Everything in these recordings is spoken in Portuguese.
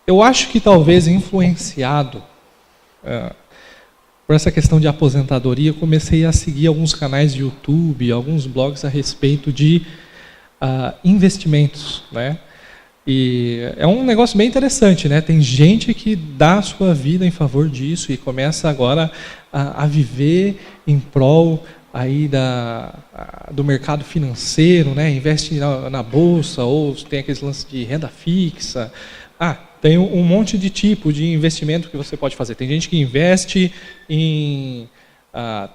Eu acho que talvez influenciado por essa questão de aposentadoria, eu comecei a seguir alguns canais de YouTube, alguns blogs a respeito de investimentos, né? E é um negócio bem interessante, né? Tem gente que dá a sua vida em favor disso e começa agora a viver em prol aí do mercado financeiro, né? Investe na bolsa, ou tem aqueles lances de renda fixa. Tem um monte de tipo de investimento que você pode fazer. Tem gente que investe em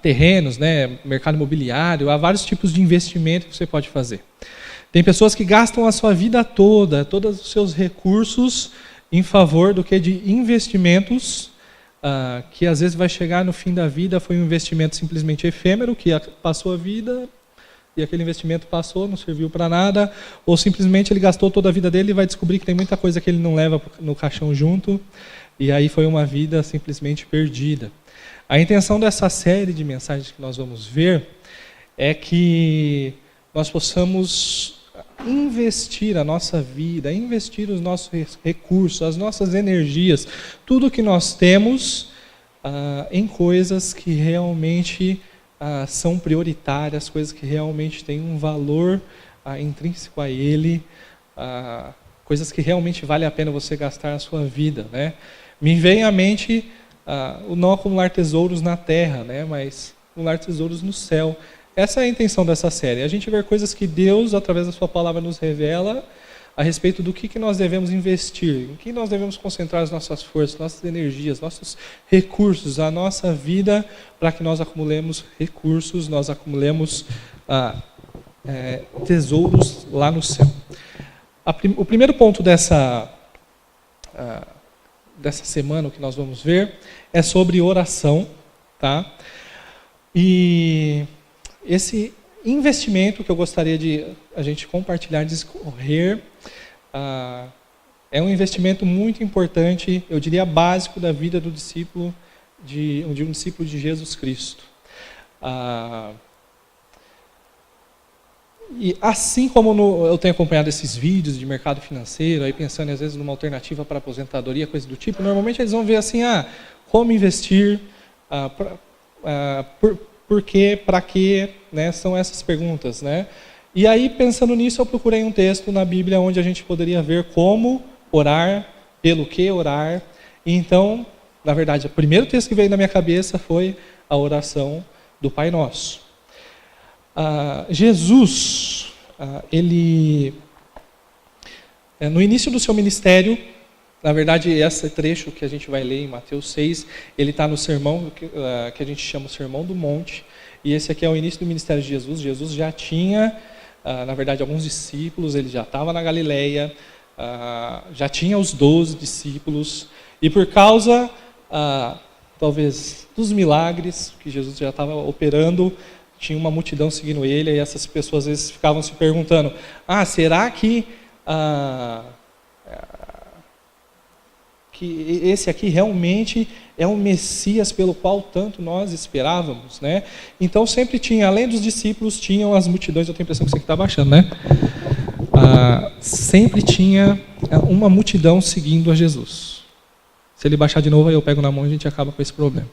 terrenos, né? Mercado imobiliário, há vários tipos de investimento que você pode fazer. Tem pessoas que gastam a sua vida toda, todos os seus recursos em favor do que de investimentos que às vezes vai chegar no fim da vida, foi um investimento simplesmente efêmero, que passou a vida e aquele investimento passou, não serviu para nada, ou simplesmente ele gastou toda a vida dele e vai descobrir que tem muita coisa que ele não leva no caixão junto, e aí foi uma vida simplesmente perdida. A intenção dessa série de mensagens que nós vamos ver é que nós possamos investir a nossa vida, investir os nossos recursos, as nossas energias, tudo que nós temos em coisas que realmente são prioritárias, coisas que realmente têm um valor intrínseco a ele, coisas que realmente vale a pena você gastar a sua vida, né? Me vem à mente o não acumular tesouros na terra, né? Mas acumular tesouros no céu. Essa é a intenção dessa série. A gente ver coisas que Deus, através da sua palavra, nos revela a respeito do que nós devemos investir, em que nós devemos concentrar as nossas forças, nossas energias, nossos recursos, a nossa vida, para que nós acumulemos recursos, nós acumulemos tesouros lá no céu. O primeiro ponto dessa semana, o que nós vamos ver, é sobre oração, tá? E esse investimento que eu gostaria de a gente compartilhar, discorrer, é um investimento muito importante, eu diria básico da vida do discípulo, de um discípulo de Jesus Cristo. E assim como eu tenho acompanhado esses vídeos de mercado financeiro, aí pensando às vezes numa alternativa para aposentadoria, coisa do tipo, normalmente eles vão ver assim, como investir, por quê, para quê, né? São essas perguntas, né? E aí, pensando nisso, eu procurei um texto na Bíblia onde a gente poderia ver como orar, pelo que orar. E então, na verdade, o primeiro texto que veio na minha cabeça foi a oração do Pai Nosso. Jesus, ele, no início do seu ministério, na verdade, esse trecho que a gente vai ler em Mateus 6, ele está no sermão que a gente chama o Sermão do Monte, e esse aqui é o início do ministério de Jesus. Jesus já tinha, na verdade, alguns discípulos, ele já estava na Galileia, já tinha os 12 discípulos, e por causa, talvez, dos milagres que Jesus já estava operando, tinha uma multidão seguindo ele, e essas pessoas às vezes ficavam se perguntando, será que esse aqui realmente é o Messias pelo qual tanto nós esperávamos, né? Então sempre tinha, além dos discípulos, tinham as multidões. Eu tenho a impressão que isso aqui está baixando, né? Sempre tinha uma multidão seguindo a Jesus. Se ele baixar de novo, aí eu pego na mão e a gente acaba com esse problema.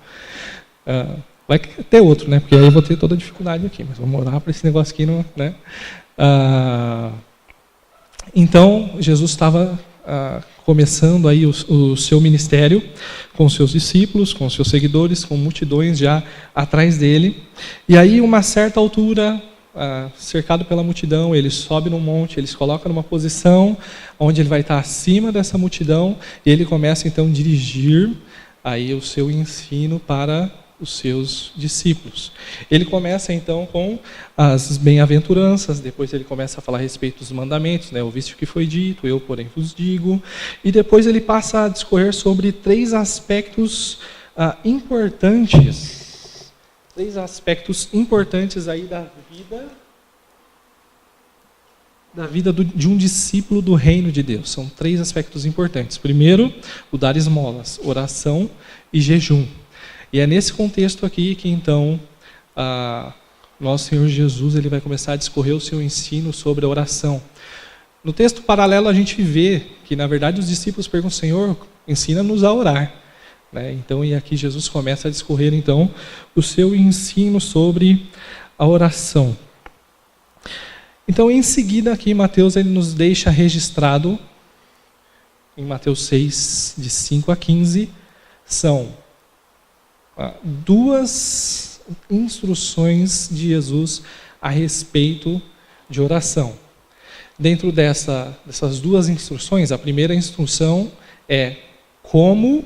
Vai ter outro, né? Porque aí eu vou ter toda a dificuldade aqui, mas vamos orar para esse negócio aqui, não, né? Então Jesus estava começando aí o seu ministério com seus discípulos, com seus seguidores, com multidões já atrás dele. E aí, uma certa altura, cercado pela multidão, ele sobe num monte, ele se coloca numa posição onde ele vai estar acima dessa multidão, e ele começa então a dirigir aí o seu ensino para os seus discípulos. Ele começa então com as bem-aventuranças, depois ele começa a falar a respeito dos mandamentos, né? Ouviste o que foi dito, eu porém vos digo, e depois ele passa a discorrer sobre três aspectos importantes, aí da vida de um discípulo do reino de Deus. São três aspectos importantes. Primeiro, o dar esmolas, oração e jejum. E é nesse contexto aqui que, então, nosso Senhor Jesus ele vai começar a discorrer o seu ensino sobre a oração. No texto paralelo a gente vê que, na verdade, os discípulos perguntam: Senhor, ensina-nos a orar. Né? Então, e aqui Jesus começa a discorrer, então, o seu ensino sobre a oração. Então, em seguida, aqui Mateus ele nos deixa registrado, em Mateus 6, de 5 a 15, são duas instruções de Jesus a respeito de oração. Dentro dessas duas instruções, a primeira instrução é como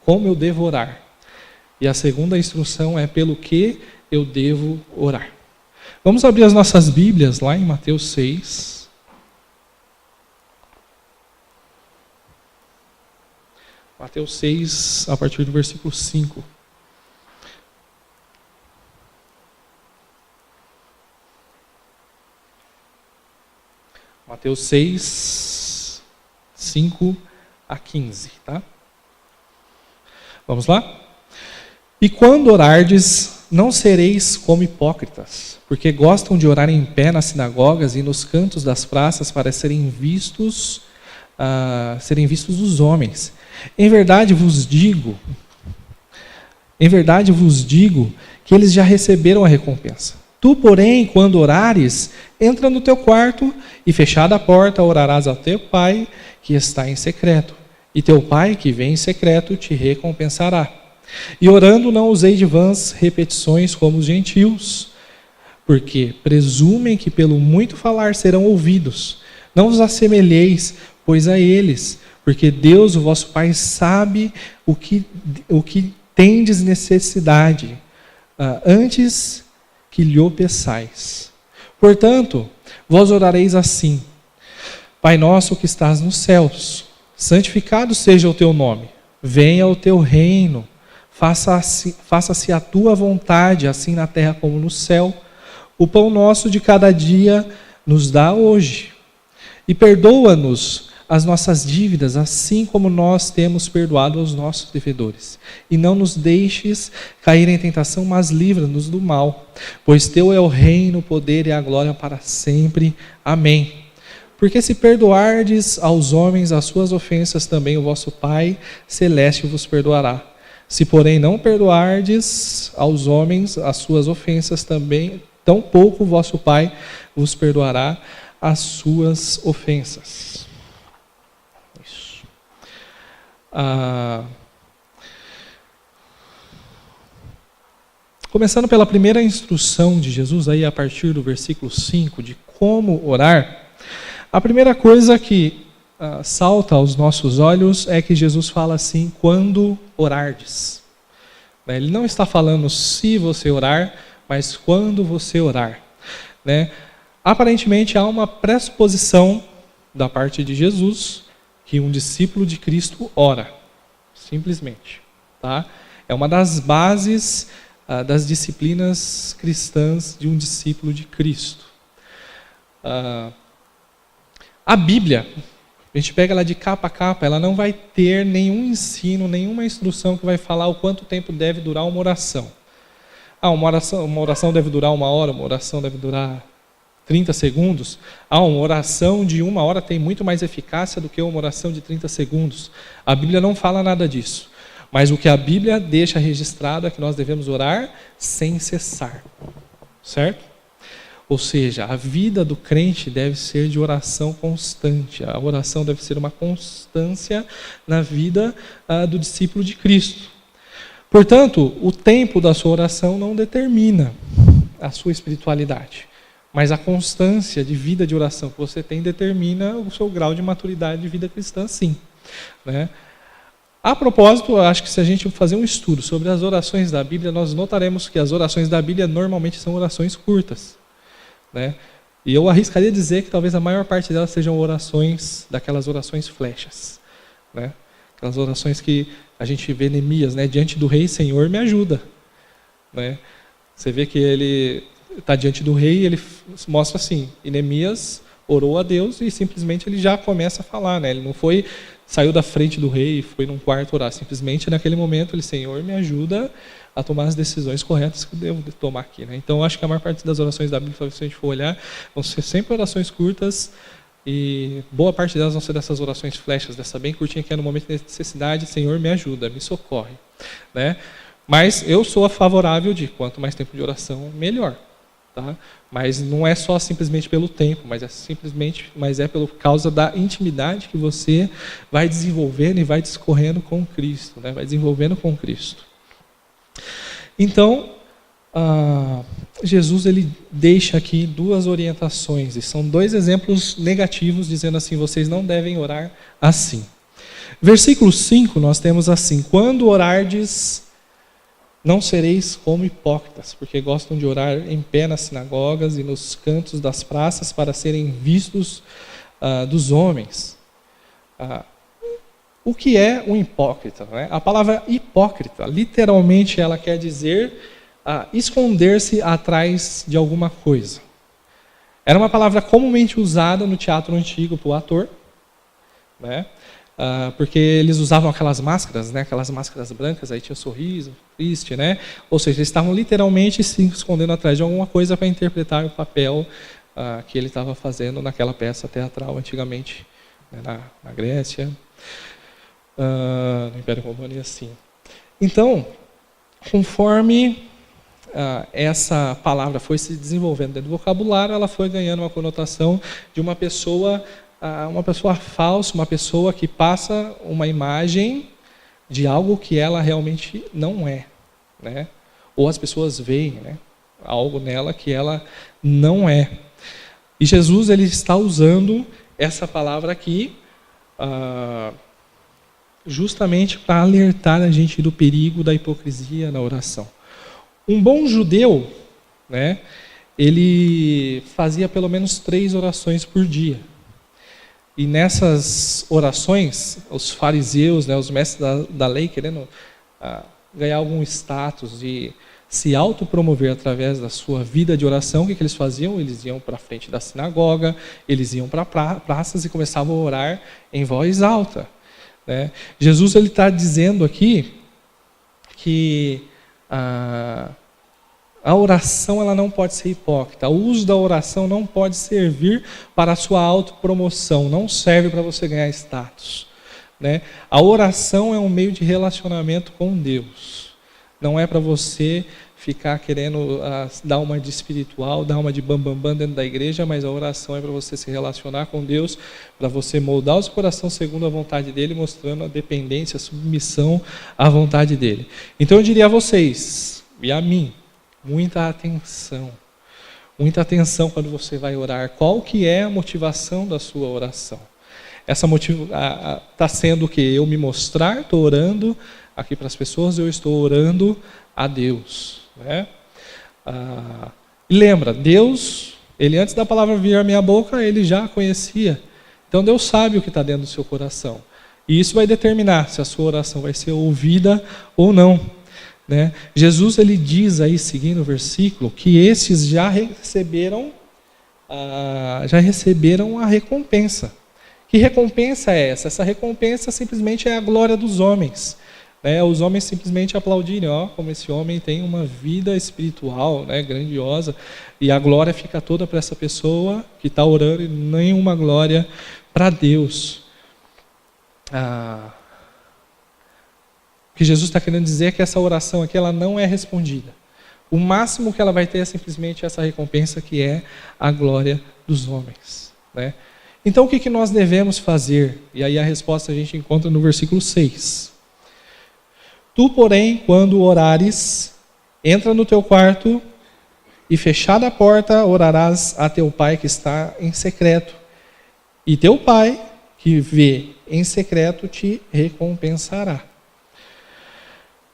eu devo orar. E a segunda instrução é pelo que eu devo orar. Vamos abrir as nossas Bíblias lá em Mateus 6. Mateus 6, a partir do versículo 5. Mateus 6, 5 a 15, tá? Vamos lá? E quando orardes, não sereis como hipócritas, porque gostam de orar em pé nas sinagogas e nos cantos das praças para serem vistos dos homens. Em verdade vos digo que eles já receberam a recompensa. Tu, porém, quando orares, entra no teu quarto e, fechada a porta, orarás ao teu Pai que está em secreto. E teu Pai que vem em secreto te recompensará. E orando não usei de vãs repetições como os gentios, porque presumem que pelo muito falar serão ouvidos. Não vos assemelheis, pois, a eles, porque Deus, o vosso Pai, sabe o que tendes necessidade, antes que lhe peçais. Portanto, vós orareis assim: Pai nosso que estás nos céus, santificado seja o teu nome, venha o teu reino, faça-se a tua vontade, assim na terra como no céu. O pão nosso de cada dia nos dá hoje, e perdoa-nos as nossas dívidas, assim como nós temos perdoado aos nossos devedores. E não nos deixes cair em tentação, mas livra-nos do mal. Pois teu é o reino, o poder e a glória para sempre. Amém. Porque se perdoardes aos homens as suas ofensas, também o vosso Pai celeste vos perdoará. Se, porém, não perdoardes aos homens as suas ofensas, também, tampouco o vosso Pai vos perdoará as suas ofensas. Começando pela primeira instrução de Jesus, aí a partir do versículo 5, de como orar, a primeira coisa que salta aos nossos olhos é que Jesus fala assim: quando orardes. Ele não está falando se você orar, mas quando você orar. Aparentemente há uma pressuposição da parte de Jesus que um discípulo de Cristo ora, simplesmente. Tá? É uma das bases das disciplinas cristãs de um discípulo de Cristo. A Bíblia, a gente pega ela de capa a capa, ela não vai ter nenhum ensino, nenhuma instrução que vai falar o quanto tempo deve durar uma oração. Uma oração deve durar 1 hora, uma oração deve durar 30 segundos. Uma oração de 1 hora tem muito mais eficácia do que uma oração de 30 segundos. A Bíblia não fala nada disso. Mas o que a Bíblia deixa registrado é que nós devemos orar sem cessar. Certo? Ou seja, a vida do crente deve ser de oração constante. A oração deve ser uma constância na vida do discípulo de Cristo. Portanto, o tempo da sua oração não determina a sua espiritualidade. Mas a constância de vida de oração que você tem determina o seu grau de maturidade de vida cristã, sim. A propósito, eu acho que se a gente fazer um estudo sobre as orações da Bíblia, nós notaremos que as orações da Bíblia normalmente são orações curtas. E eu arriscaria dizer que talvez a maior parte delas sejam daquelas orações flechas. Aquelas orações que a gente vê Neemias, diante do rei: Senhor, me ajuda. Você vê que ele está diante do rei e ele mostra assim: e Neemias orou a Deus e simplesmente ele já começa a falar, né? Ele não saiu da frente do rei e foi num quarto orar. Simplesmente naquele momento ele, Senhor, me ajuda a tomar as decisões corretas que eu devo tomar aqui, né? Então, eu acho que a maior parte das orações da Bíblia, se a gente for olhar, vão ser sempre orações curtas e boa parte delas vão ser dessas orações flechas, dessa bem curtinha que é no momento de necessidade, Senhor, me ajuda, me socorre, né? Mas eu sou favorável de quanto mais tempo de oração, melhor, tá? Mas não é só simplesmente pelo tempo, mas é pela causa da intimidade que você vai desenvolvendo e vai discorrendo com Cristo, né? Vai desenvolvendo com Cristo. Então, Jesus ele deixa aqui duas orientações, e são dois exemplos negativos, dizendo assim, vocês não devem orar assim. Versículo 5, nós temos assim, quando orardes, não sereis como hipócritas, porque gostam de orar em pé nas sinagogas e nos cantos das praças para serem vistos dos homens. O que é um hipócrita, né? A palavra hipócrita, literalmente, ela quer dizer esconder-se atrás de alguma coisa. Era uma palavra comumente usada no teatro antigo para o ator, né? Porque eles usavam aquelas máscaras, né? Aquelas máscaras brancas, aí tinha o sorriso, triste, né? Ou seja, eles estavam literalmente se escondendo atrás de alguma coisa para interpretar o papel que ele estava fazendo naquela peça teatral antigamente, né? na Grécia, no Império Romano e assim. Então, conforme essa palavra foi se desenvolvendo dentro do vocabulário, ela foi ganhando uma conotação de uma pessoa falsa, uma pessoa que passa uma imagem de algo que ela realmente não é, né? Ou as pessoas veem, né, algo nela que ela não é. E Jesus ele está usando essa palavra aqui justamente para alertar a gente do perigo da hipocrisia na oração. Um bom judeu, né, ele fazia pelo menos 3 orações por dia. E nessas orações, os fariseus, né, os mestres da lei, querendo ganhar algum status e se autopromover através da sua vida de oração, o que eles faziam? Eles iam para a frente da sinagoga, eles iam para praças e começavam a orar em voz alta, né? Jesus está dizendo aqui que a oração ela não pode ser hipócrita. O uso da oração não pode servir para a sua autopromoção. Não serve para você ganhar status, né? A oração é um meio de relacionamento com Deus. Não é para você ficar querendo dar uma de espiritual, dar uma de bambambam dentro da igreja, mas a oração é para você se relacionar com Deus, para você moldar o seu coração segundo a vontade dEle, mostrando a dependência, a submissão à vontade dEle. Então eu diria a vocês, e a mim, muita atenção quando você vai orar. Qual que é a motivação da sua oração? Essa está sendo o quê? Eu me mostrar, estou orando aqui para as pessoas, eu estou orando a Deus, né? E lembra, Deus, Ele antes da palavra vir à minha boca, Ele já conhecia. Então Deus sabe o que está dentro do seu coração. E isso vai determinar se a sua oração vai ser ouvida ou não, né? Jesus ele diz aí, seguindo o versículo, que esses já receberam a recompensa. Que recompensa é essa? Essa recompensa simplesmente é a glória dos homens, né? Os homens simplesmente aplaudirem, como esse homem tem uma vida espiritual, né, grandiosa, e a glória fica toda para essa pessoa que está orando e nenhuma glória para Deus. O que Jesus está querendo dizer é que essa oração aqui ela não é respondida. O máximo que ela vai ter é simplesmente essa recompensa que é a glória dos homens, né? Então o que nós devemos fazer? E aí a resposta a gente encontra no versículo 6. Tu, porém, quando orares, entra no teu quarto e fechada a porta, orarás a teu pai que está em secreto. E teu pai, que vê em secreto, te recompensará.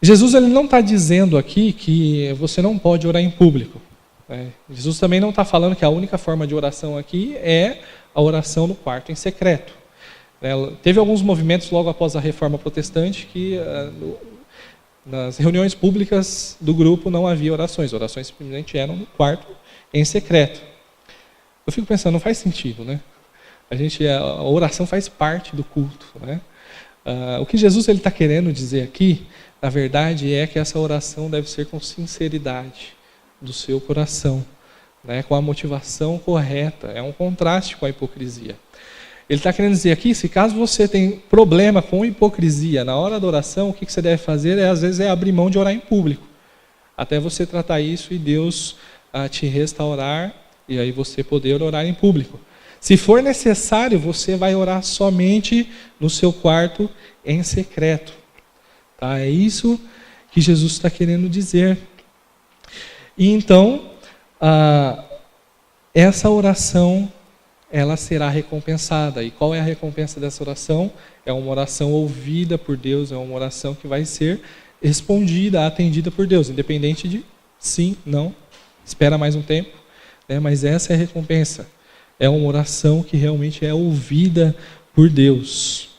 Jesus ele não está dizendo aqui que você não pode orar em público, né? Jesus também não está falando que a única forma de oração aqui é a oração no quarto em secreto. Teve alguns movimentos logo após a Reforma Protestante que nas reuniões públicas do grupo não havia orações. Orações simplesmente eram no quarto em secreto. Eu fico pensando, não faz sentido, né? A oração faz parte do culto, né? O que Jesus está querendo dizer aqui, na verdade, é que essa oração deve ser com sinceridade do seu coração, né? Com a motivação correta. É um contraste com a hipocrisia. Ele está querendo dizer aqui, se caso você tem problema com hipocrisia na hora da oração, o que você deve fazer às vezes é abrir mão de orar em público, até você tratar isso e Deus te restaurar, e aí você poder orar em público. Se for necessário, você vai orar somente no seu quarto em secreto. Tá? É isso que Jesus está querendo dizer. E então, essa oração, ela será recompensada. E qual é a recompensa dessa oração? É uma oração ouvida por Deus, é uma oração que vai ser respondida, atendida por Deus, independente de sim, não, espera mais um tempo, né? Mas essa é a recompensa. É uma oração que realmente é ouvida por Deus.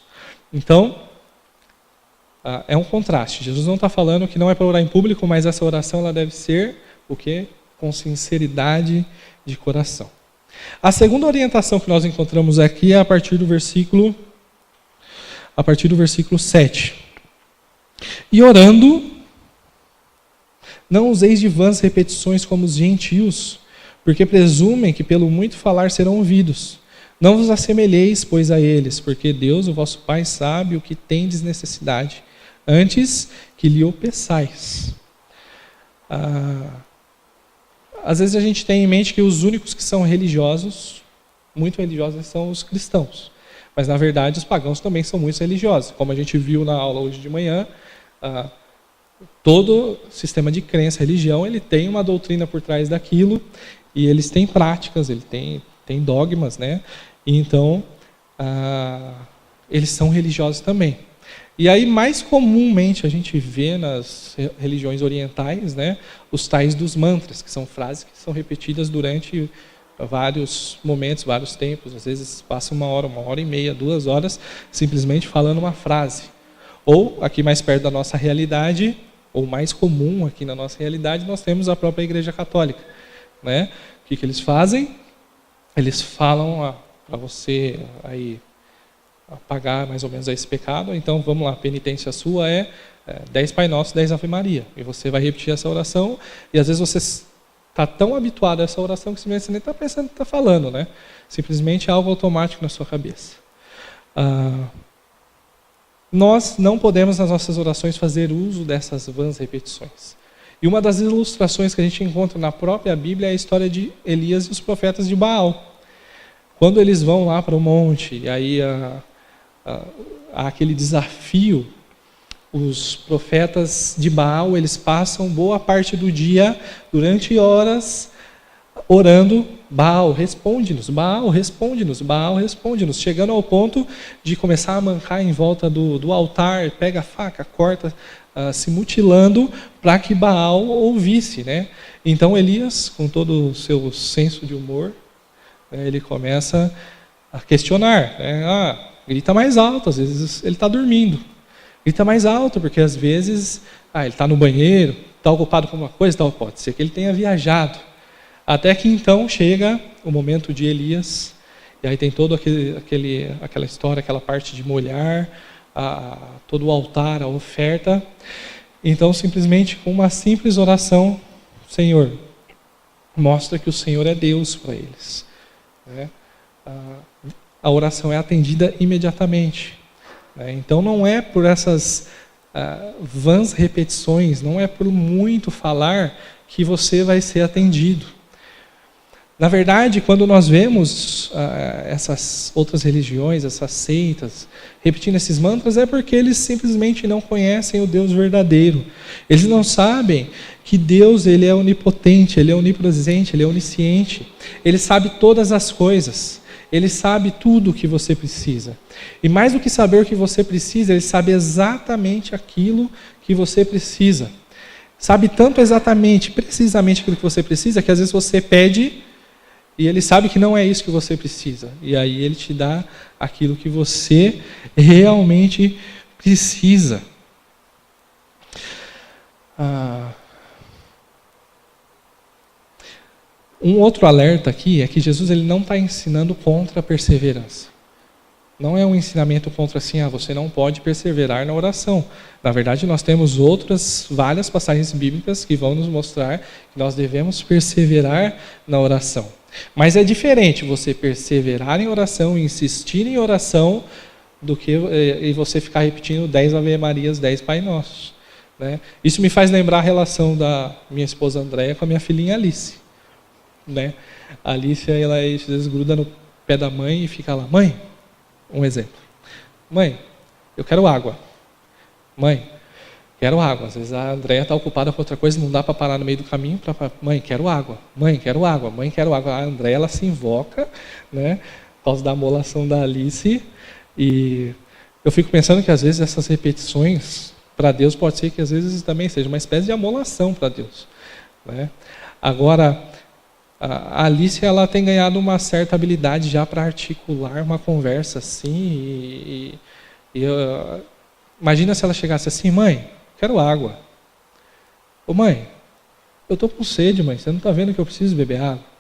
Então, é um contraste. Jesus não está falando que não é para orar em público, mas essa oração ela deve ser o quê? Com sinceridade de coração. A segunda orientação que nós encontramos aqui é a partir do versículo 7. E orando, não useis de vãs repetições como os gentios, porque presumem que pelo muito falar serão ouvidos. Não vos assemelheis, pois, a eles, porque Deus, o vosso Pai, sabe o que tendes necessidade, antes que lhe o peçais. Às vezes a gente tem em mente que os únicos que são religiosos, muito religiosos, são os cristãos. Mas, na verdade, os pagãos também são muito religiosos. Como a gente viu na aula hoje de manhã, todo sistema de crença, religião, ele tem uma doutrina por trás daquilo, e eles têm práticas, ele tem dogmas, né? E então, eles são religiosos também. E aí, mais comumente, a gente vê nas religiões orientais, né, os tais dos mantras, que são frases que são repetidas durante vários momentos, vários tempos. Às vezes passa 1 hora e meia, 2 horas, simplesmente falando uma frase. Ou, aqui mais perto da nossa realidade, ou mais comum aqui na nossa realidade, nós temos a própria Igreja Católica, né? O que eles fazem? Eles falam para você aí apagar mais ou menos esse pecado. Então, vamos lá, a penitência sua é 10 Pai Nosso, 10 Ave Maria. E você vai repetir essa oração, e às vezes você está tão habituado a essa oração que você nem está pensando que está falando, né? Simplesmente é algo automático na sua cabeça. Nós não podemos, nas nossas orações, fazer uso dessas vãs repetições. E uma das ilustrações que a gente encontra na própria Bíblia é a história de Elias e os profetas de Baal. Quando eles vão lá para o monte, e aí há aquele desafio, os profetas de Baal, eles passam boa parte do dia, durante horas, orando: Baal, responde-nos, Baal, responde-nos, Baal, responde-nos, chegando ao ponto de começar a mancar em volta do altar, pega a faca, corta, se mutilando para que Baal ouvisse, né? Então Elias, com todo o seu senso de humor, ele começa a questionar, né? Grita mais alto, às vezes ele está dormindo. Grita mais alto, porque às vezes ele está no banheiro, está ocupado com uma coisa, tal, pode ser que ele tenha viajado. Até que então chega o momento de Elias, e aí tem toda aquela história, aquela parte de molhar, todo o altar, a oferta. Então, simplesmente com uma simples oração, Senhor, mostra que o Senhor é Deus para eles. Né? A oração é atendida imediatamente. Né? Então, não é por essas vãs repetições, não é por muito falar que você vai ser atendido. Na verdade, quando nós vemos essas outras religiões, essas seitas, repetindo esses mantras, é porque eles simplesmente não conhecem o Deus verdadeiro. Eles não sabem que Deus, ele é onipotente, ele é onipresente, ele é onisciente. Ele sabe todas as coisas. Ele sabe tudo o que você precisa. E mais do que saber o que você precisa, ele sabe exatamente aquilo que você precisa. Sabe tanto exatamente, precisamente aquilo que você precisa, que às vezes você pede e ele sabe que não é isso que você precisa. E aí ele te dá aquilo que você realmente precisa. Um outro alerta aqui é que Jesus ele não está ensinando contra a perseverança. Não é um ensinamento contra assim, você não pode perseverar na oração. Na verdade, nós temos várias passagens bíblicas que vão nos mostrar que nós devemos perseverar na oração. Mas é diferente você perseverar em oração, insistir em oração, do que e você ficar repetindo 10 Ave Marias, 10 Pai Nossos. Né? Isso me faz lembrar a relação da minha esposa Andréia com a minha filhinha Alice. Né? A Alice, ela às vezes gruda no pé da mãe e fica lá, mãe, um exemplo. Mãe, eu quero água. Mãe, quero água. Às vezes a Andréia está ocupada com outra coisa, não dá para parar no meio do caminho para mãe, quero água. Mãe, quero água. Mãe, quero água. A Andréia, ela se invoca, né, por causa da amolação da Alice. E eu fico pensando que às vezes essas repetições, para Deus, pode ser que às vezes também seja uma espécie de amolação para Deus. Né? Agora, a Alice ela tem ganhado uma certa habilidade já para articular uma conversa assim. Imagina se ela chegasse assim, mãe, quero água. Ô mãe, eu estou com sede, mãe, você não está vendo que eu preciso beber água?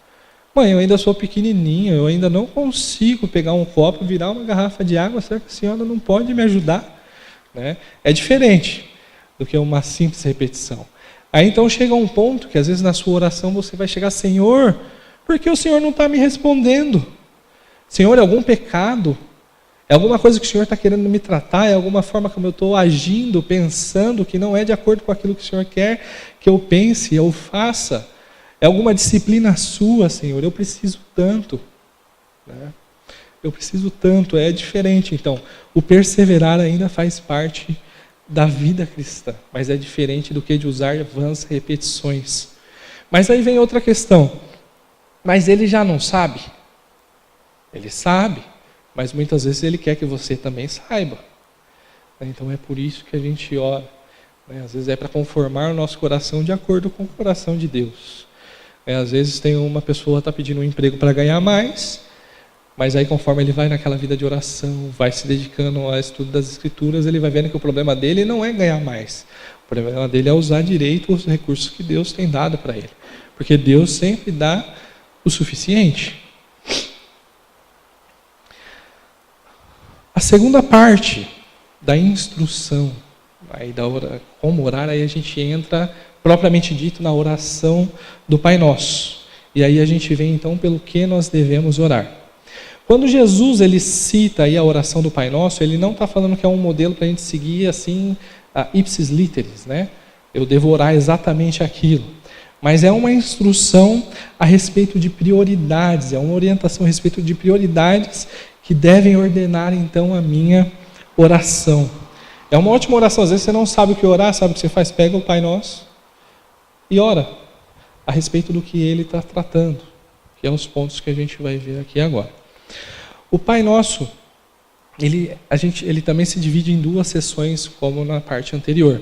Mãe, eu ainda sou pequenininha, eu ainda não consigo pegar um copo, virar uma garrafa de água, será que a senhora não pode me ajudar? Né? É diferente do que uma simples repetição. Aí então chega um ponto que às vezes na sua oração você vai chegar, Senhor, por que o Senhor não está me respondendo? Senhor, é algum pecado? É alguma coisa que o Senhor está querendo me tratar? É alguma forma como eu estou agindo, pensando que não é de acordo com aquilo que o Senhor quer que eu pense, eu faça? É alguma disciplina sua, Senhor? Eu preciso tanto. Né? Eu preciso tanto, é diferente. Então, o perseverar ainda faz parte da vida cristã, mas é diferente do que de usar vãs repetições. Mas aí vem outra questão. Mas ele já não sabe? Ele sabe, mas muitas vezes ele quer que você também saiba. Então é por isso que a gente ora. Às vezes é para conformar o nosso coração de acordo com o coração de Deus. Às vezes tem uma pessoa que está pedindo um emprego para ganhar mais, mas aí conforme ele vai naquela vida de oração, vai se dedicando ao estudo das Escrituras, ele vai vendo que o problema dele não é ganhar mais. O problema dele é usar direito os recursos que Deus tem dado para ele. Porque Deus sempre dá o suficiente. A segunda parte da instrução, aí como orar, aí a gente entra propriamente dito na oração do Pai Nosso. E aí a gente vê então pelo que nós devemos orar. Quando Jesus ele cita aí a oração do Pai Nosso, ele não está falando que é um modelo para a gente seguir assim, ipsis literis, né? Eu devo orar exatamente aquilo. Mas é uma instrução a respeito de prioridades, é uma orientação a respeito de prioridades que devem ordenar então a minha oração. É uma ótima oração, às vezes você não sabe o que orar, sabe o que você faz? Pega o Pai Nosso e ora a respeito do que ele está tratando, que é os pontos que a gente vai ver aqui agora. O Pai Nosso, ele também se divide em duas sessões, como na parte anterior.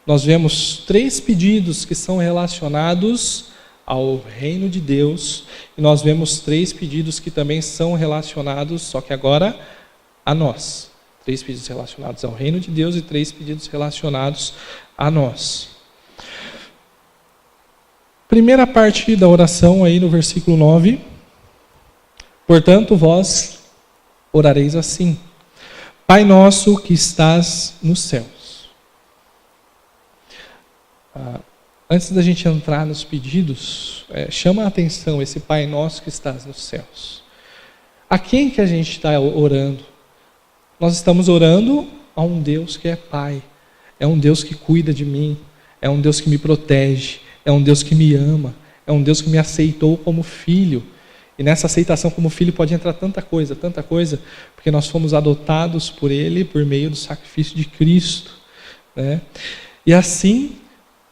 Nós vemos 3 pedidos que são relacionados ao reino de Deus, e nós vemos 3 pedidos que também são relacionados, só que agora a nós. 3 pedidos relacionados ao reino de Deus e 3 pedidos relacionados a nós. Primeira parte da oração aí no versículo 9. Portanto, vós orareis assim: Pai nosso que estás nos céus. Antes da gente entrar nos pedidos, chama a atenção esse Pai nosso que estás nos céus. A quem que a gente está orando? Nós estamos orando a um Deus que é Pai. É um Deus que cuida de mim. É um Deus que me protege. É um Deus que me ama. É um Deus que me aceitou como filho. E nessa aceitação como filho pode entrar tanta coisa, porque nós fomos adotados por Ele por meio do sacrifício de Cristo. Né? E assim,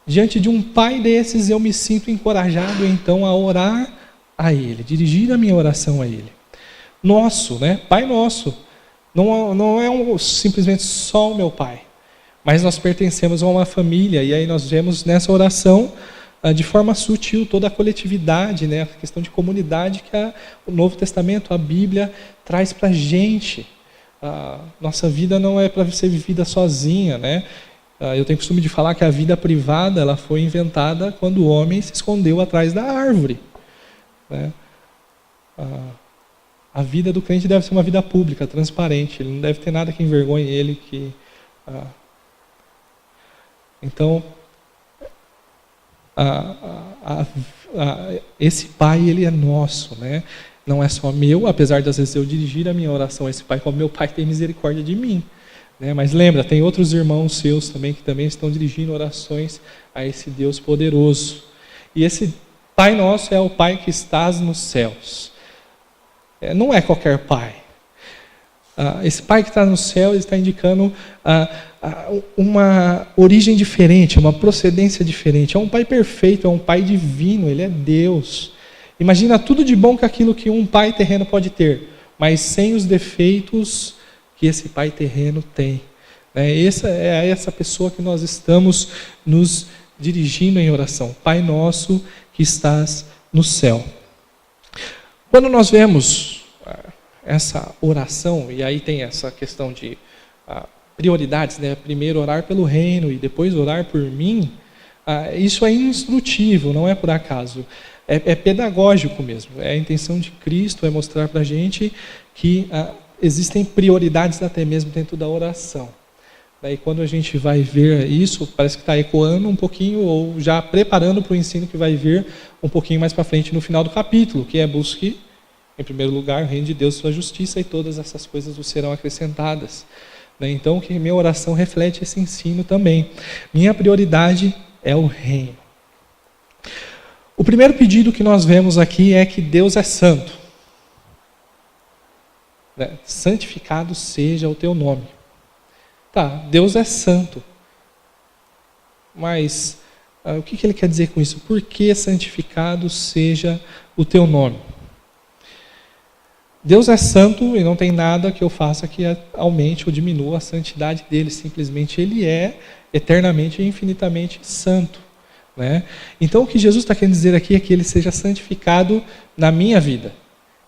diante de um Pai desses, eu me sinto encorajado então a orar a Ele, dirigir a minha oração a Ele. Nosso, né? Pai nosso, não é simplesmente só o meu Pai, mas nós pertencemos a uma família, e aí nós vemos nessa oração, de forma sutil, toda a coletividade, né? A questão de comunidade que o Novo Testamento, a Bíblia, traz para a gente. Nossa vida não é para ser vivida sozinha, né? Eu tenho costume de falar que a vida privada ela foi inventada quando o homem se escondeu atrás da árvore. né? A vida do crente deve ser uma vida pública, transparente. Ele não deve ter nada que envergonhe ele. Então, esse Pai, ele é nosso, né? Não é só meu, apesar de às vezes eu dirigir a minha oração a esse Pai, como meu Pai tem misericórdia de mim. Né? Mas lembra, tem outros irmãos seus também que também estão dirigindo orações a esse Deus poderoso. E esse Pai nosso é o Pai que estás nos céus. Não é qualquer Pai. Esse Pai que está no céu, ele está indicando uma origem diferente, uma procedência diferente. É um Pai perfeito, é um Pai divino, ele é Deus. Imagina tudo de bom que aquilo que um pai terreno pode ter, mas sem os defeitos que esse pai terreno tem. Essa é essa pessoa que nós estamos nos dirigindo em oração. Pai nosso que estás no céu. Quando nós vemos essa oração, e aí tem essa questão de prioridades, né? Primeiro orar pelo reino e depois orar por mim, isso é instrutivo, não é por acaso. É pedagógico mesmo, é a intenção de Cristo, é mostrar para a gente que existem prioridades até mesmo dentro da oração. Daí quando a gente vai ver isso, parece que está ecoando um pouquinho, ou já preparando para o ensino que vai vir um pouquinho mais para frente no final do capítulo, que é busque, em primeiro lugar, o reino de Deus e sua justiça, e todas essas coisas vos serão acrescentadas. Então, que minha oração reflete esse ensino também. Minha prioridade é o reino. O primeiro pedido que nós vemos aqui é que Deus é santo. Santificado seja o teu nome. Tá, Deus é santo. Mas o que ele quer dizer com isso? Por que santificado seja o teu nome? Deus é santo e não tem nada que eu faça que aumente ou diminua a santidade dele. Simplesmente ele é eternamente e infinitamente santo. Né? Então o que Jesus está querendo dizer aqui é que ele seja santificado na minha vida,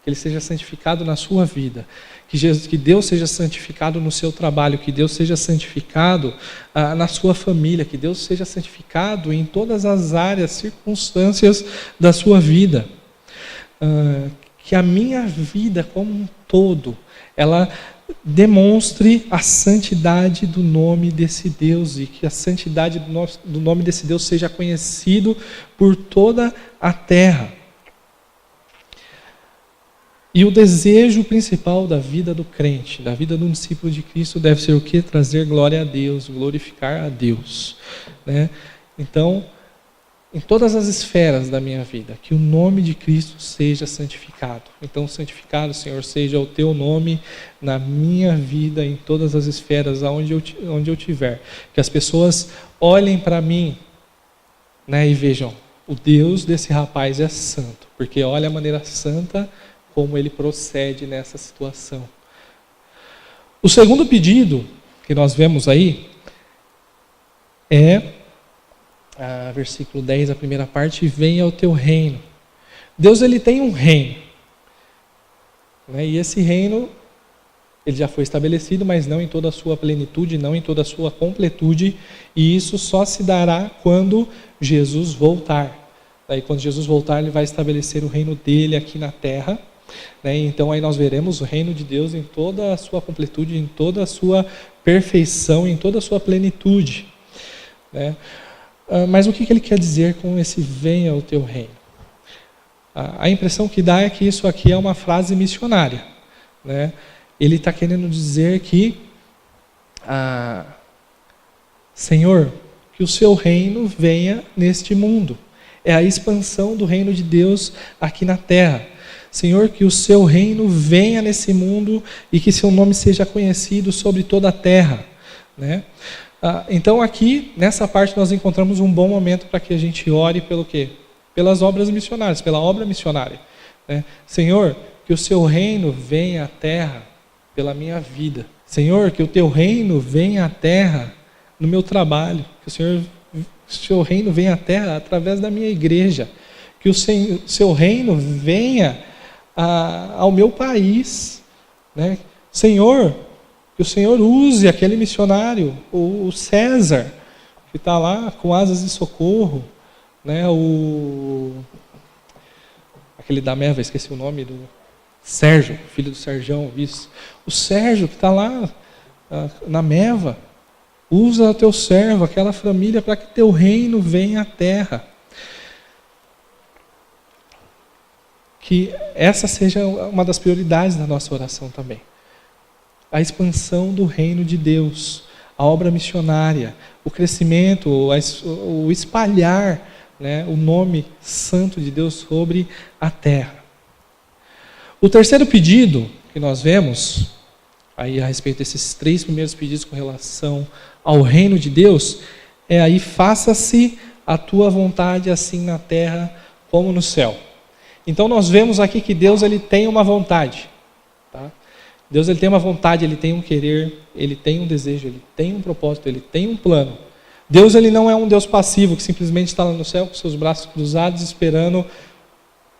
que ele seja santificado na sua vida, que Deus seja santificado no seu trabalho, que Deus seja santificado na sua família, que Deus seja santificado em todas as áreas, circunstâncias da sua vida, que a minha vida como um todo, ela demonstre a santidade do nome desse Deus e que a santidade do nome desse Deus seja conhecido por toda a terra. E o desejo principal da vida do crente, da vida do discípulo de Cristo, deve ser o quê? Trazer glória a Deus, glorificar a Deus. Né? Então, em todas as esferas da minha vida, que o nome de Cristo seja santificado. Então, santificado, Senhor, seja o teu nome na minha vida, em todas as esferas, onde eu estiver. Que as pessoas olhem para mim, né, e vejam, o Deus desse rapaz é santo, porque olha a maneira santa como ele procede nessa situação. O segundo pedido que nós vemos aí é versículo 10, a primeira parte, venha o teu reino. Deus, ele tem um reino. Né? E esse reino, ele já foi estabelecido, mas não em toda a sua plenitude, não em toda a sua completude, e isso só se dará quando Jesus voltar. Daí, quando Jesus voltar, ele vai estabelecer o reino dele aqui na terra. Né? Então, aí nós veremos o reino de Deus em toda a sua completude, em toda a sua perfeição, em toda a sua plenitude. Né? Mas o que ele quer dizer com esse venha o teu reino? A impressão que dá é que isso aqui é uma frase missionária. Né? Ele está querendo dizer que, Senhor, que o seu reino venha neste mundo. É a expansão do reino de Deus aqui na terra. Senhor, que o seu reino venha nesse mundo e que seu nome seja conhecido sobre toda a terra. Né? Então aqui, nessa parte, nós encontramos um bom momento para que a gente ore pelo quê? Pelas obras missionárias, pela obra missionária. Né? Senhor, que o seu reino venha à terra pela minha vida. Senhor, que o teu reino venha à terra no meu trabalho. Que o seu reino venha à terra através da minha igreja. Que o seu reino venha ao meu país. Né? Senhor, que o Senhor use aquele missionário, o César, que está lá com asas de socorro, né? aquele da Meva, esqueci o nome do Sérgio, filho do Serjão, isso. O Sérgio que está lá na Meva, usa o teu servo, aquela família, para que teu reino venha à terra. Que essa seja uma das prioridades da nossa oração também. A expansão do reino de Deus, a obra missionária, o crescimento, o espalhar, né, o nome santo de Deus sobre a terra. O terceiro pedido que nós vemos, aí a respeito desses 3 primeiros pedidos com relação ao reino de Deus, é aí: faça-se a tua vontade assim na terra como no céu. Então nós vemos aqui que Deus ele tem uma vontade. Tá? Deus ele tem uma vontade, ele tem um querer, ele tem um desejo, ele tem um propósito, ele tem um plano. Deus ele não é um Deus passivo que simplesmente está lá no céu com seus braços cruzados esperando,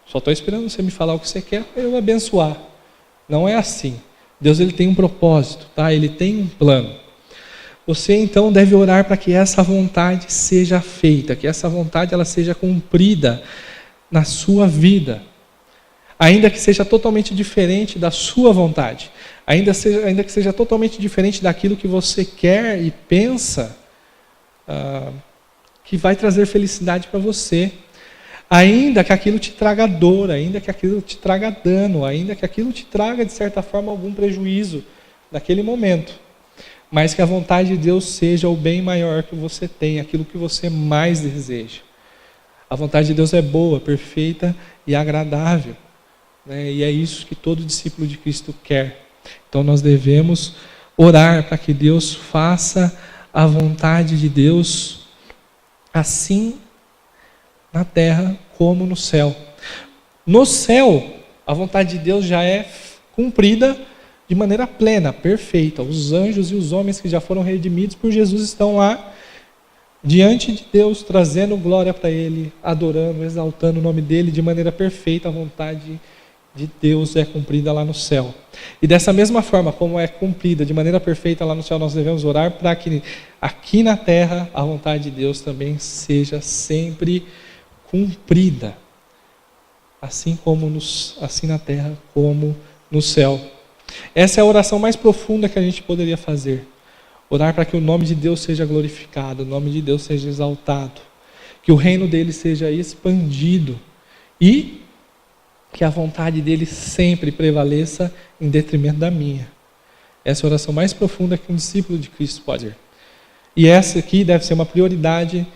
só estou esperando você me falar o que você quer para eu abençoar. Não é assim. Deus ele tem um propósito, tá? Ele tem um plano. Você então deve orar para que essa vontade seja feita, que essa vontade ela seja cumprida na sua vida, ainda que seja totalmente diferente da sua vontade, ainda que seja totalmente diferente daquilo que você quer e pensa que vai trazer felicidade para você, ainda que aquilo te traga dor, ainda que aquilo te traga dano, ainda que aquilo te traga de certa forma algum prejuízo naquele momento, mas que a vontade de Deus seja o bem maior que você tem, aquilo que você mais deseja. A vontade de Deus é boa, perfeita e agradável, né? E é isso que todo discípulo de Cristo quer. Então nós devemos orar para que Deus faça a vontade de Deus assim na terra como no céu. No céu, a vontade de Deus já é cumprida de maneira plena, perfeita. Os anjos e os homens que já foram redimidos por Jesus estão lá diante de Deus, trazendo glória para Ele, adorando, exaltando o nome dEle de maneira perfeita. A vontade de Deus é cumprida lá no céu. E dessa mesma forma, como é cumprida de maneira perfeita lá no céu, nós devemos orar para que aqui na terra a vontade de Deus também seja sempre cumprida. Assim na terra como no céu. Essa é a oração mais profunda que a gente poderia fazer. Orar para que o nome de Deus seja glorificado, o nome de Deus seja exaltado, que o reino dele seja expandido e que a vontade dele sempre prevaleça em detrimento da minha. Essa é a oração mais profunda que um discípulo de Cristo pode ter. E essa aqui deve ser uma prioridade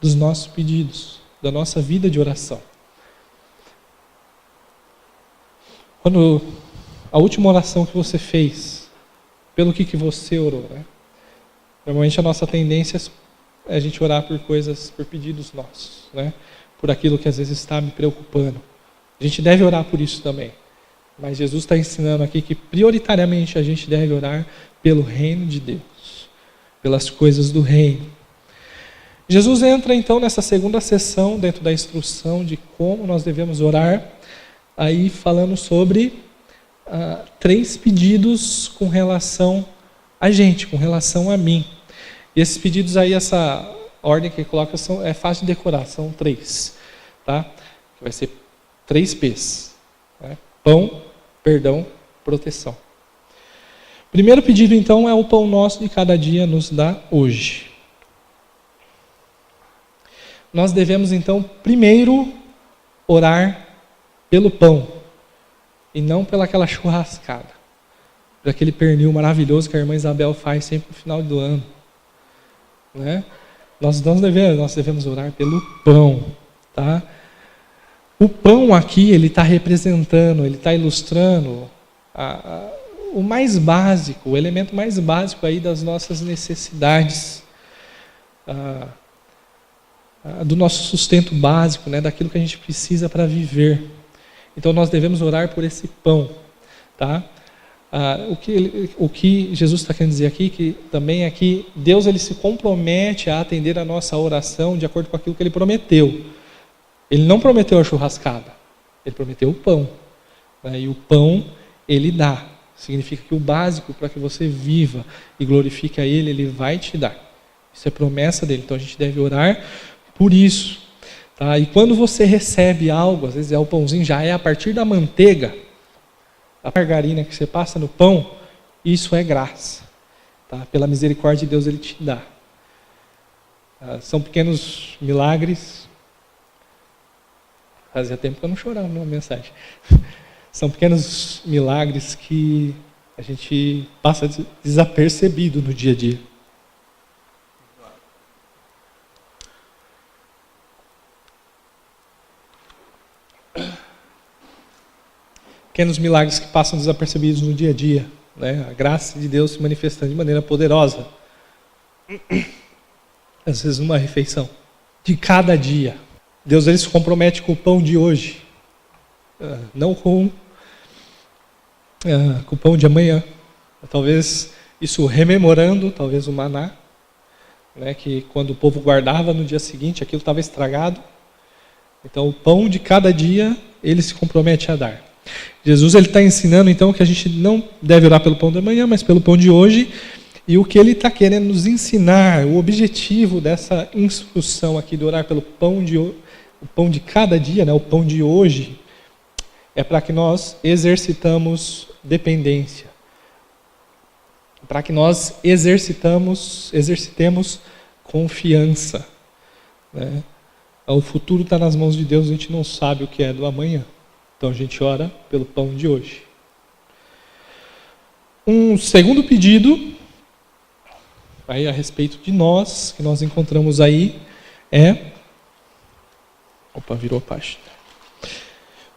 dos nossos pedidos, da nossa vida de oração. Quando a última oração que você fez, pelo que você orou, né? Normalmente a nossa tendência é a gente orar por coisas, por pedidos nossos, né? Por aquilo que às vezes está me preocupando. A gente deve orar por isso também. Mas Jesus está ensinando aqui que prioritariamente a gente deve orar pelo reino de Deus, pelas coisas do reino. Jesus entra então nessa segunda sessão dentro da instrução de como nós devemos orar, aí falando sobre 3 pedidos com relação a gente, com relação a mim. E esses pedidos aí, essa ordem que ele coloca é fácil de decorar, são 3, tá? Vai ser 3 P's, né? Pão, perdão, proteção. Primeiro pedido então é o pão nosso de cada dia nos dá hoje. Nós devemos então primeiro orar pelo pão e não pelaquela churrascada, por aquele pernil maravilhoso que a irmã Isabel faz sempre no final do ano, né? Nós devemos orar pelo pão, tá? O pão aqui ele está representando, ele está ilustrando o mais básico, o elemento mais básico aí das nossas necessidades, do nosso sustento básico, né? Daquilo que a gente precisa para viver. Então nós devemos orar por esse pão, tá? O que Jesus está querendo dizer aqui, que também é que Deus ele se compromete a atender a nossa oração de acordo com aquilo que Ele prometeu. Ele não prometeu a churrascada, Ele prometeu o pão, né? E o pão Ele dá. Significa que o básico para que você viva e glorifique a Ele, Ele vai te dar. Isso é promessa dEle, então a gente deve orar por isso. Tá? E quando você recebe algo, às vezes é o pãozinho, já é a partir da manteiga, a margarina que você passa no pão, isso é graça. Tá? Pela misericórdia de Deus Ele te dá. São pequenos milagres. Fazia tempo que eu não chorava numa mensagem. São pequenos milagres que a gente passa desapercebido no dia a dia. Pequenos milagres que passam desapercebidos no dia a dia, né? A graça de Deus se manifestando de maneira poderosa. Às vezes uma refeição de cada dia. Deus ele se compromete com o pão de hoje, não com o pão de amanhã. Talvez isso rememorando, talvez o maná, né, que quando o povo guardava no dia seguinte, aquilo estava estragado. Então o pão de cada dia, ele se compromete a dar. Jesus ele está ensinando então que a gente não deve orar pelo pão da manhã, mas pelo pão de hoje. E o que ele está querendo nos ensinar, o objetivo dessa instrução aqui de orar pelo pão o pão de cada dia, né, o pão de hoje, é para que nós exercitamos dependência. Para que nós exercitemos confiança. Né? O futuro está nas mãos de Deus, a gente não sabe o que é do amanhã. Então a gente ora pelo pão de hoje. Um segundo pedido, aí a respeito de nós, que nós encontramos aí, é... Opa, virou a página.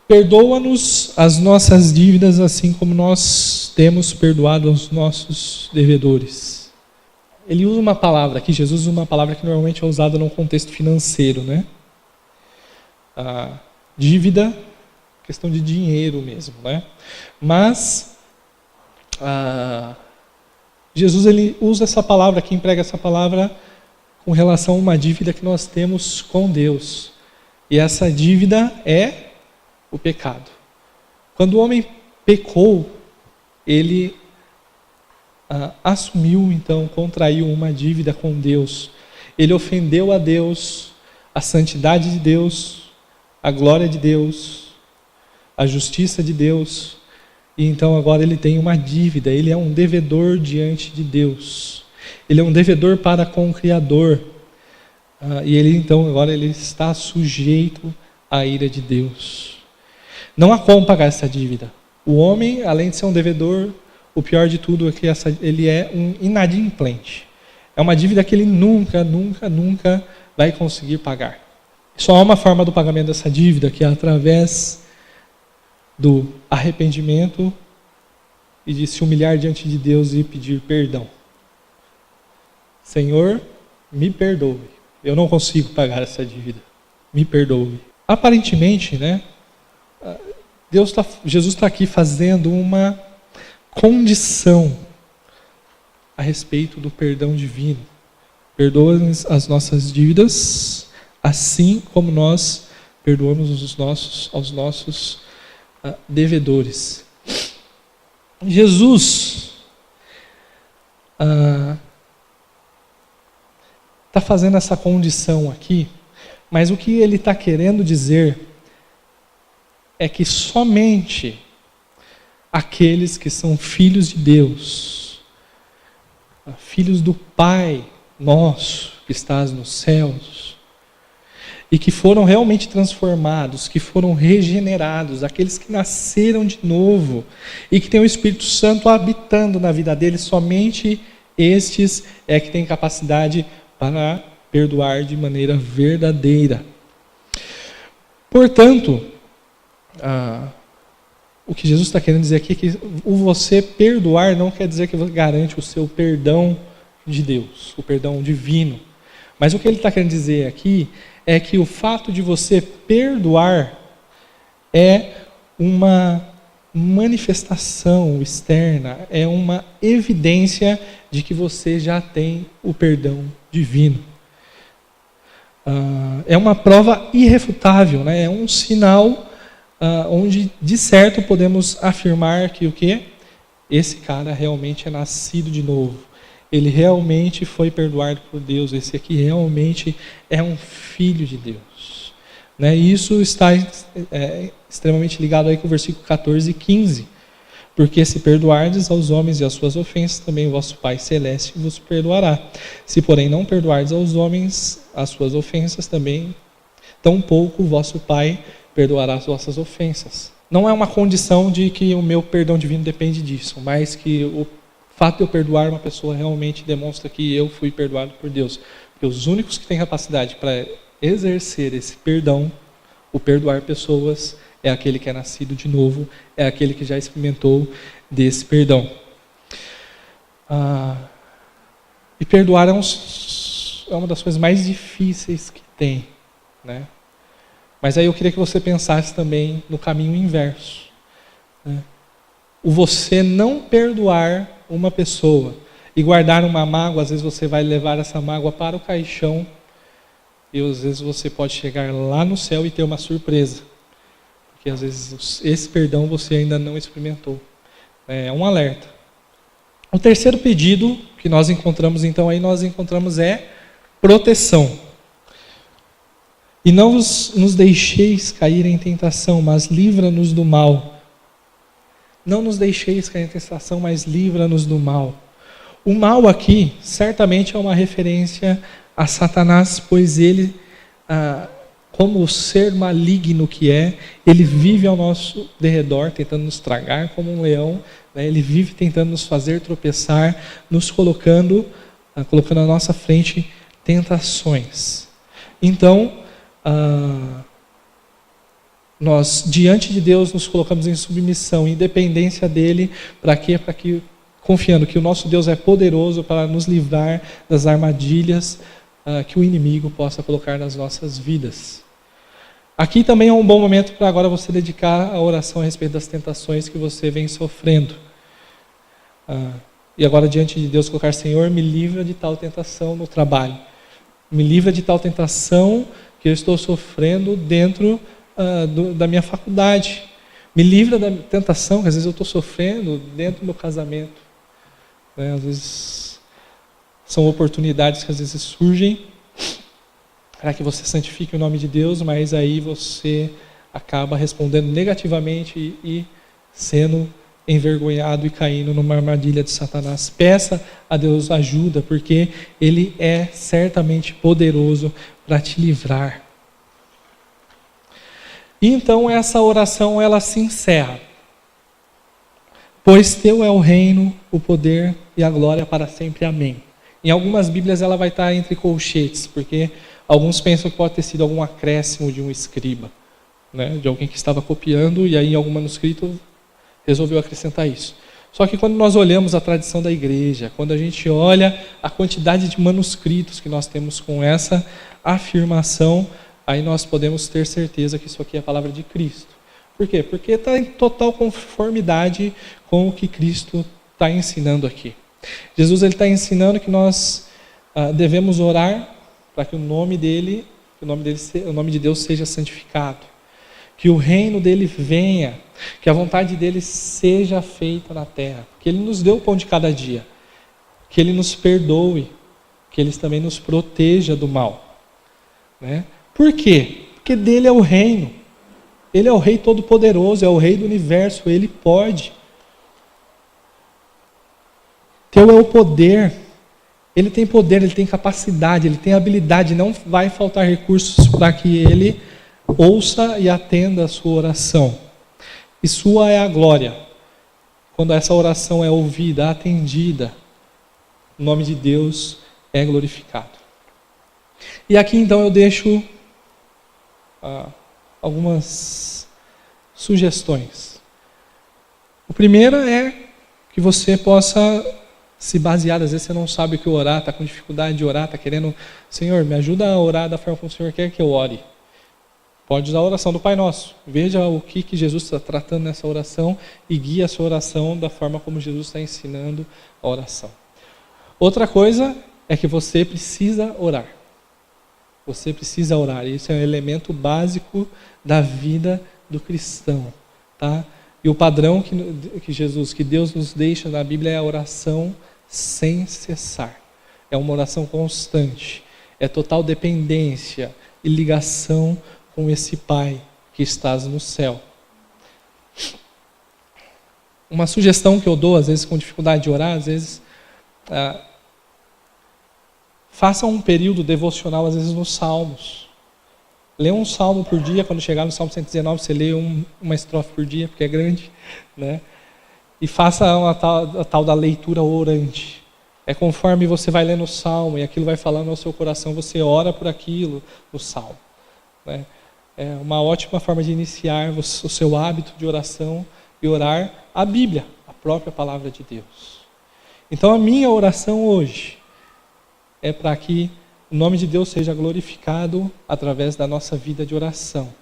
Perdoa-nos as nossas dívidas, assim como nós temos perdoado aos nossos devedores. Ele usa uma palavra aqui, Jesus usa uma palavra que normalmente é usada num contexto financeiro, né? A dívida, questão de dinheiro mesmo, né? Mas Jesus ele usa essa palavra aqui, emprega essa palavra com relação a uma dívida que nós temos com Deus. E essa dívida é o pecado. Quando o homem pecou, ele assumiu, então, contraiu uma dívida com Deus. Ele ofendeu a Deus, a santidade de Deus, a glória de Deus, a justiça de Deus. E então agora ele tem uma dívida, ele é um devedor diante de Deus. Ele é um devedor para com o Criador. E ele então agora ele está sujeito à ira de Deus. Não há como pagar essa dívida. O homem, além de ser um devedor, o pior de tudo é que ele é um inadimplente. É uma dívida que ele nunca vai conseguir pagar. Só há uma forma do pagamento dessa dívida, que é através do arrependimento e de se humilhar diante de Deus e pedir perdão. Senhor, me perdoe. Eu não consigo pagar essa dívida. Me perdoe. Aparentemente, né, Jesus está aqui fazendo uma condição a respeito do perdão divino. Perdoa-nos as nossas dívidas, assim como nós perdoamos aos nossos devedores. Jesus está fazendo essa condição aqui, mas o que ele está querendo dizer é que somente aqueles que são filhos de Deus, filhos do Pai nosso que estás nos céus, e que foram realmente transformados, que foram regenerados, aqueles que nasceram de novo e que têm o Espírito Santo habitando na vida deles, somente estes é que têm capacidade para perdoar de maneira verdadeira. Portanto, o que Jesus está querendo dizer aqui é que o você perdoar não quer dizer que você garante o seu perdão de Deus, o perdão divino. Mas o que ele está querendo dizer aqui é que o fato de você perdoar é uma manifestação externa, é uma evidência de que você já tem o perdão divino. É uma prova irrefutável, né? É um sinal onde, de certo, podemos afirmar que o quê? Esse cara realmente é nascido de novo. Ele realmente foi perdoado por Deus. Esse aqui realmente é um filho de Deus. Né? E isso está extremamente ligado aí com o versículo 14 e 15. Porque se perdoardes aos homens e as suas ofensas, também o vosso Pai Celeste vos perdoará. Se, porém, não perdoardes aos homens as suas ofensas, também tampouco o vosso Pai perdoará as vossas ofensas. Não é uma condição de que o meu perdão divino depende disso, mas que o fato de eu perdoar uma pessoa realmente demonstra que eu fui perdoado por Deus. Porque os únicos que têm capacidade para exercer esse perdão, o perdoar pessoas, é aquele que é nascido de novo, é aquele que já experimentou desse perdão. E perdoar é uma das coisas mais difíceis que tem, né? Mas aí eu queria que você pensasse também no caminho inverso, né? O você não perdoar uma pessoa e guardar uma mágoa, às vezes você vai levar essa mágoa para o caixão e às vezes você pode chegar lá no céu e ter uma surpresa. Porque às vezes esse perdão você ainda não experimentou. É um alerta. O terceiro pedido que nós encontramos, então, aí nós encontramos proteção. E não nos deixeis cair em tentação, mas livra-nos do mal. Não nos deixeis cair em tentação, mas livra-nos do mal. O mal aqui, certamente é uma referência a Satanás, pois ele, como o ser maligno que é, ele vive ao nosso derredor, tentando nos tragar como um leão, né? Ele vive tentando nos fazer tropeçar, nos colocando à nossa frente tentações. Então, nós, diante de Deus, nos colocamos em submissão, em dependência dEle, para quê? Para que, confiando que o nosso Deus é poderoso para nos livrar das armadilhas que o inimigo possa colocar nas nossas vidas. Aqui também é um bom momento para agora você dedicar a oração a respeito das tentações que você vem sofrendo. E agora, diante de Deus, colocar: Senhor, me livra de tal tentação no trabalho. Me livra de tal tentação que eu estou sofrendo dentro da minha faculdade. Me livra da tentação que às vezes eu estou sofrendo dentro do meu casamento. Né? Às vezes são oportunidades que às vezes surgem para que você santifique o nome de Deus, mas aí você acaba respondendo negativamente e sendo envergonhado e caindo numa armadilha de Satanás. Peça a Deus ajuda, porque Ele é certamente poderoso para te livrar. E então essa oração ela se encerra. Pois teu é o reino, o poder e a glória para sempre. Amém. Em algumas Bíblias ela vai estar entre colchetes, porque alguns pensam que pode ter sido algum acréscimo de um escriba, né, de alguém que estava copiando e aí em algum manuscrito resolveu acrescentar isso. Só que quando nós olhamos a tradição da igreja, quando a gente olha a quantidade de manuscritos que nós temos com essa afirmação, aí nós podemos ter certeza que isso aqui é a palavra de Cristo. Por quê? Porque está em total conformidade com o que Cristo está ensinando aqui. Jesus está ensinando que nós devemos orar para que o nome de Deus seja santificado, que o reino dele venha, que a vontade dele seja feita na terra, que ele nos dê o pão de cada dia, que ele nos perdoe, que ele também nos proteja do mal. Né? Por quê? Porque dele é o reino. Ele é o Rei Todo-Poderoso, é o Rei do Universo, ele pode. Teu é o poder. Ele tem poder, ele tem capacidade, ele tem habilidade, não vai faltar recursos para que ele ouça e atenda a sua oração. E sua é a glória. Quando essa oração é ouvida, atendida, o nome de Deus é glorificado. E aqui então eu deixo algumas sugestões. O primeiro é que você possa se basear, às vezes você não sabe o que orar, está com dificuldade de orar, está querendo, Senhor, me ajuda a orar da forma como o Senhor quer que eu ore. Pode usar a oração do Pai Nosso. Veja o que Jesus está tratando nessa oração e guia a sua oração da forma como Jesus está ensinando a oração. Outra coisa é que você precisa orar. Você precisa orar. Isso é um elemento básico da vida do cristão. Tá? E o padrão que Deus nos deixa na Bíblia é a oração sem cessar. É uma oração constante. É total dependência e ligação com esse Pai que estás no céu. Uma sugestão que eu dou, às vezes com dificuldade de orar, às vezes, faça um período devocional, às vezes nos Salmos. Lê um salmo por dia, quando chegar no Salmo 119, você lê uma estrofe por dia, porque é grande, né? E faça a tal da leitura orante. É conforme você vai lendo o salmo e aquilo vai falando ao seu coração, você ora por aquilo no salmo, né? É uma ótima forma de iniciar o seu hábito de oração e orar a Bíblia, a própria palavra de Deus. Então a minha oração hoje é para que o nome de Deus seja glorificado através da nossa vida de oração.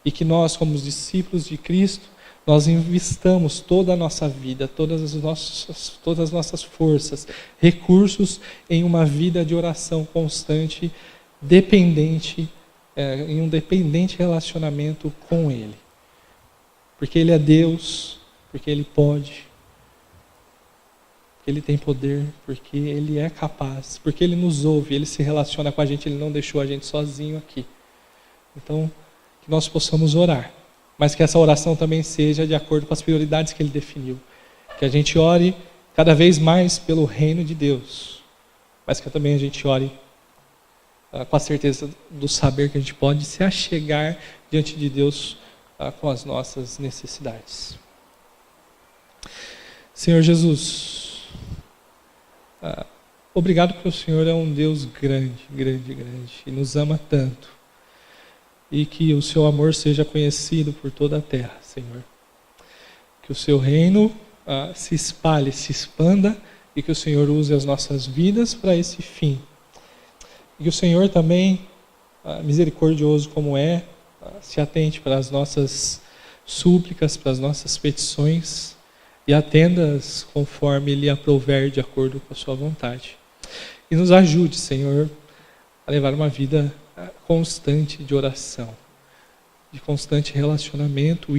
E que nós, como os discípulos de Cristo, nós investamos toda a nossa vida, todas as nossas forças, recursos em uma vida de oração constante, dependente, em um dependente relacionamento com Ele. Porque Ele é Deus, porque Ele pode, porque Ele tem poder, porque Ele é capaz, porque Ele nos ouve, Ele se relaciona com a gente, Ele não deixou a gente sozinho aqui. Então, que nós possamos orar, mas que essa oração também seja de acordo com as prioridades que Ele definiu. Que a gente ore cada vez mais pelo reino de Deus, mas que também a gente ore com a certeza do saber que a gente pode se achegar diante de Deus com as nossas necessidades. Senhor Jesus, obrigado porque o Senhor é um Deus grande, grande, grande, e nos ama tanto. E que o seu amor seja conhecido por toda a terra, Senhor. Que o seu reino se espalhe, se expanda, e que o Senhor use as nossas vidas para esse fim. E que o Senhor também, misericordioso como é, se atente para as nossas súplicas, para as nossas petições, e atenda-as conforme Ele aprouver de acordo com a sua vontade. E nos ajude, Senhor, a levar uma vida constante de oração, de constante relacionamento